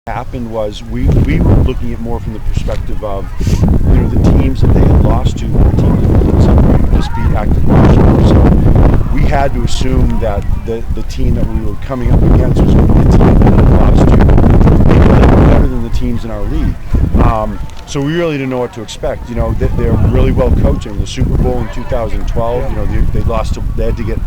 happened was we were looking at more from the perspective of the teams that they had lost to were teams that just beat active Washington. So we had to assume that the team that we were coming up against was going to be a team that had lost to better than the teams in our league. So we really didn't know what to expect. They're really well coached. In the Super Bowl in 2012, they lost to, they had to get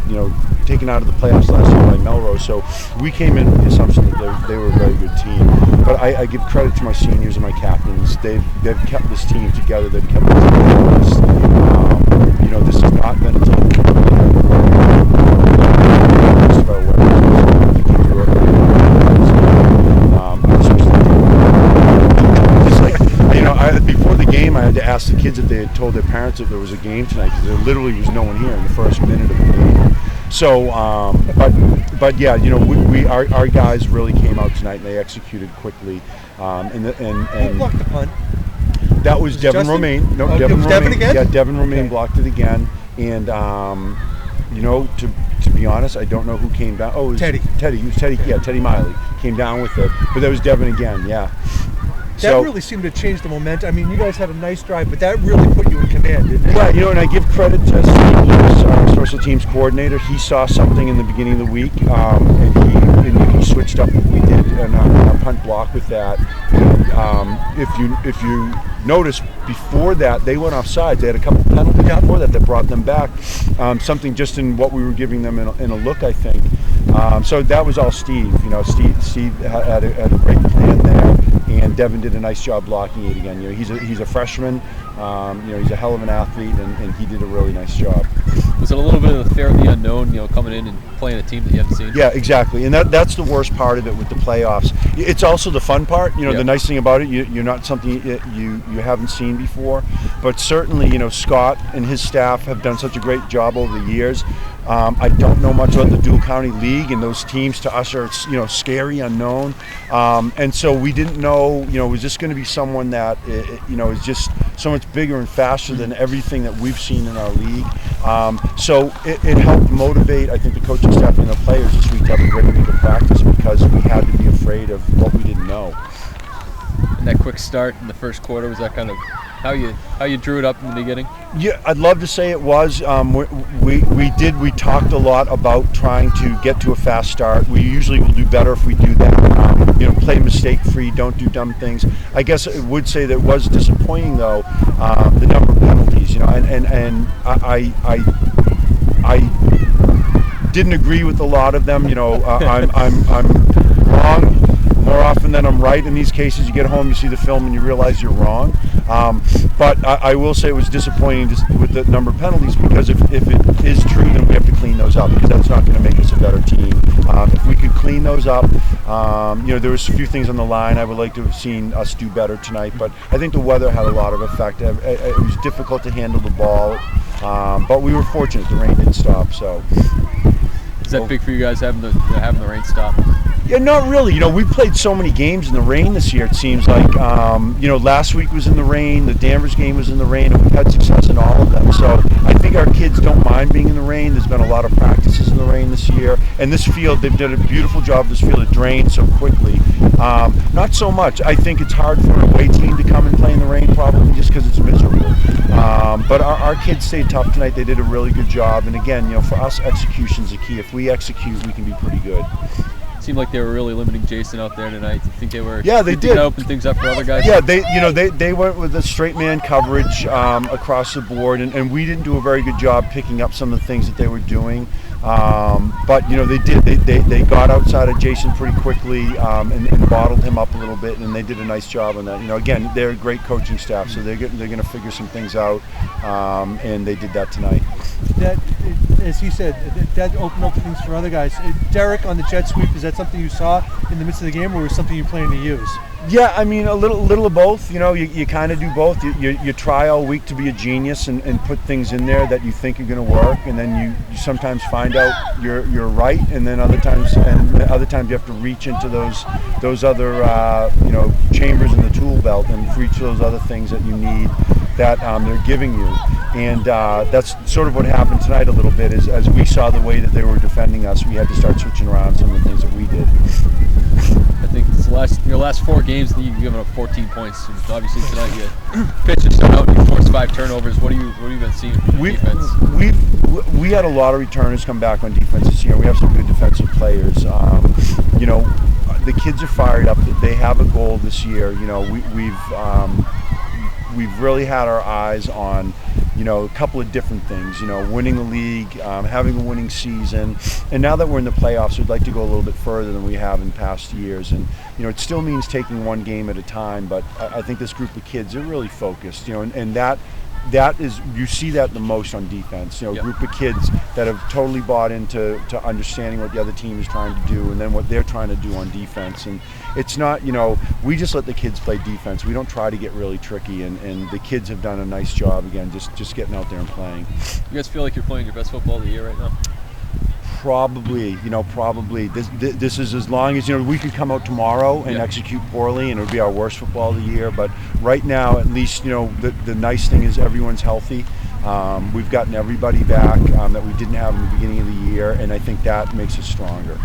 taken out of the playoffs last year by Melrose. So we came in with the assumption that they were a very good team. But I give credit to my seniors and my captains. They've kept this team together. They've kept this team focused. This has not been a team. Most of our before the game, I had to ask the kids if they had told their parents that there was a game tonight, because there literally was no one here in the first minute of the game. So, but yeah, our guys really came out tonight and they executed quickly. Who blocked the punt? That was Devin Justin? Romaine. No, Devin again? Yeah, Devin Romaine blocked it again. And to be honest, I don't know who came down. Oh, it was Teddy. It was Teddy. Yeah, Teddy Miley came down with it. But that was Devin again. Yeah. That really seemed to change the momentum. I mean, you guys had a nice drive, but that really put you in command, didn't it? Yeah, and I give credit to Steve Lewis, our special teams coordinator. He saw something in the beginning of the week, and he switched up what we did and our punt block with that. And if you notice, before that, they went offside. They had a couple penalties before that brought them back. Something just in what we were giving them in a look, I think. So that was all Steve. Steve had a great plan there. And Devin did a nice job blocking it again. He's a freshman. He's a hell of an athlete, and he did a really nice job. Was it a little bit of the fear of the unknown, coming in and playing a team that you haven't seen? Yeah, exactly. And that's the worst part of it with the playoffs. It's also the fun part. The nice thing about it, you're not something you haven't seen before. But certainly, Scott and his staff have done such a great job over the years. I don't know much about the Dual County League, and those teams to us are scary, unknown, and so we didn't know was this going to be someone that is just so much bigger and faster than everything that we've seen in our league. So it helped motivate, I think, the coaching staff and the players this week to have a great week of practice, because we had to be afraid of what we didn't know. And that quick start in the first quarter, was that kind of how you drew it up in the beginning? Yeah, I'd love to say it was. We talked a lot about trying to get to a fast start. We usually will do better if we do that. Play mistake-free, don't do dumb things. I guess I would say that it was disappointing, though, the number of penalties. And I didn't agree with a lot of them. I'm wrong more often than I'm right in these cases. You get home, you see the film, and you realize you're wrong. But I will say it was disappointing with the number of penalties, because if it is true, then we have to clean those up, because that's not going to make us a better team. If we could clean those up, there was a few things on the line I would like to have seen us do better tonight. But I think the weather had a lot of effect. It was difficult to handle the ball, but we were fortunate. The rain didn't stop. So. Is that big for you guys having the rain stop? Yeah, not really. We played so many games in the rain this year, it seems like. Last week was in the rain, the Danvers game was in the rain, and we've had success in all of them. So I think our kids don't mind being in the rain. There's been a lot of practices in the rain this year. And this field, they've done a beautiful job. This field, it drains so quickly. Not so much. I think it's hard for an away team to come and play in the rain, probably just because it's miserable. But our kids stayed tough tonight. They did a really good job. And again, for us, execution's the key. If we execute, we can be pretty good. Seemed like they were really limiting Jason out there tonight. Do you think they were? Yeah, they did. Open things up for other guys. Yeah, they went with a straight man coverage across the board, and we didn't do a very good job picking up some of the things that they were doing. But they did. They got outside of Jason pretty quickly and bottled him up a little bit, and they did a nice job on that. Again, they're a great coaching staff, so they're going to figure some things out, and they did that tonight. That, as he said, that opened up things for other guys. Derek on the jet sweep, is that something you saw in the midst of the game, or was something you plan to use? Yeah, I mean, a little of both. You kind of do both. You try all week to be a genius and put things in there that you think are going to work, and then you sometimes find out you're right, and then other times you have to reach into those other chambers in the tool belt and reach those other things that you need that they're giving you. And that's sort of what happened tonight a little bit. Is as we saw the way that they were defending us, we had to start switching around some of the things that we did. I think your last 4 games, you've given up 14 points. And obviously tonight you pitched a shutout and you forced 5 turnovers. What have you been seeing from your defense? We had a lot of returners come back on defense this year. We have some good defensive players. You know, the kids are fired up. They have a goal this year. You know, we've really had our eyes on, you know, a couple of different things. You know, winning the league, having a winning season, and now that we're in the playoffs, we'd like to go a little bit further than we have in past years. And you know, it still means taking one game at a time. But I think this group of kids are really focused. You know, and that is, you see that the most on defense. You know, a group of kids that have totally bought into understanding what the other team is trying to do, and then what they're trying to do on defense. And it's not, you know, we just let the kids play defense. We don't try to get really tricky, and the kids have done a nice job again, just getting out there and playing. You guys feel like you're playing your best football of the year right now? Probably. This is, as long as, you know, we could come out tomorrow and execute poorly and it would be our worst football of the year. But right now, at least, you know, the nice thing is everyone's healthy. We've gotten everybody back that we didn't have in the beginning of the year, and I think that makes us stronger.